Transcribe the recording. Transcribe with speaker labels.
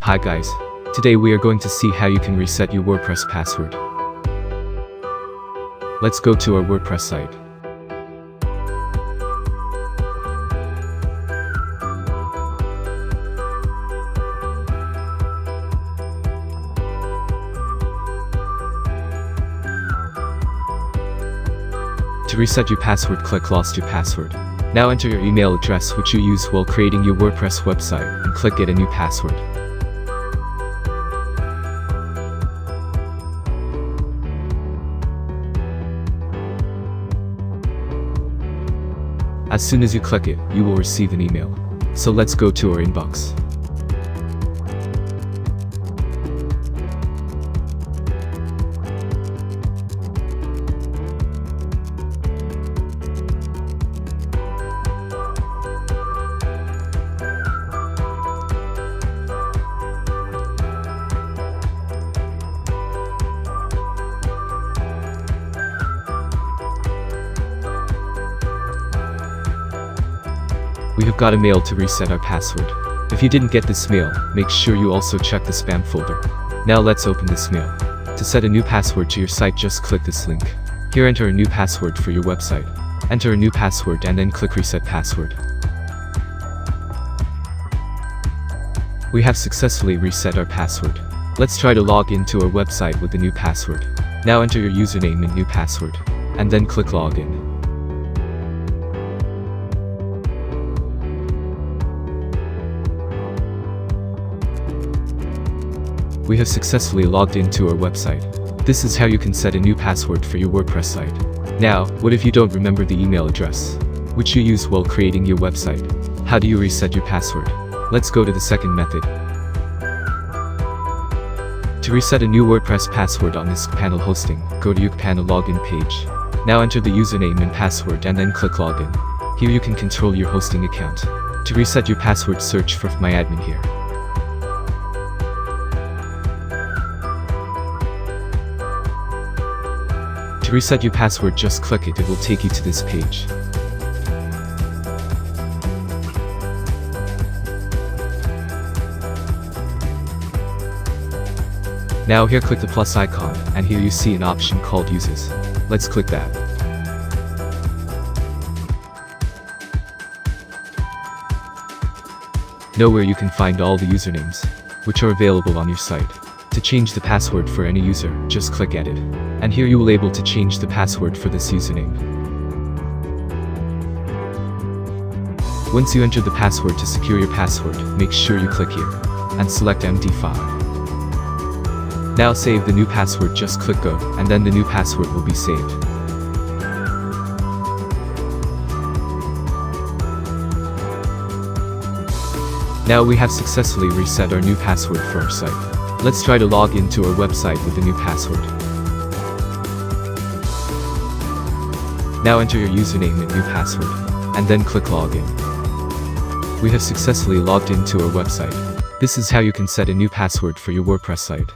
Speaker 1: Hi guys, today we are going to see how you can reset your WordPress password. Let's go to our WordPress site. To reset your password, click Lost Your Password. Now enter your email address which you use while creating your WordPress website and click Get a New Password. As soon as you click it, you will receive an email. So let's go to our inbox. We have got a mail to reset our password. If you didn't get this mail, make sure you also check the spam folder. Now let's open this mail. To set a new password to your site, just click this link. Here enter a new password for your website. Enter a new password and then click Reset Password. We have successfully reset our password. Let's try to log into our website with the new password. Now enter your username and new password, and then click Login. We have successfully logged into our website. This is how you can set a new password for your WordPress site. Now, what if you don't remember the email address which you use while creating your website? How do you reset your password? Let's go to the second method. To reset a new WordPress password on this cPanel hosting, go to your cPanel login page. Now enter the username and password and then click Login. Here you can control your hosting account. To reset your password, search for phpMyAdmin here. To reset your password, just click it, it will take you to this page. Now here click the plus icon, and here you see an option called Uses. Let's click that. Know where you can find all the usernames which are available on your site. To change the password for any user, just click Edit. And here you will be able to change the password for this username. Once you enter the password, to secure your password, make sure you click here and select MD5. Now save the new password, just click Go, and then the new password will be saved. Now we have successfully reset our new password for our site. Let's try to log into our website with the new password. Now enter your username and new password, and then click Login. We have successfully logged into our website. This is how you can set a new password for your WordPress site.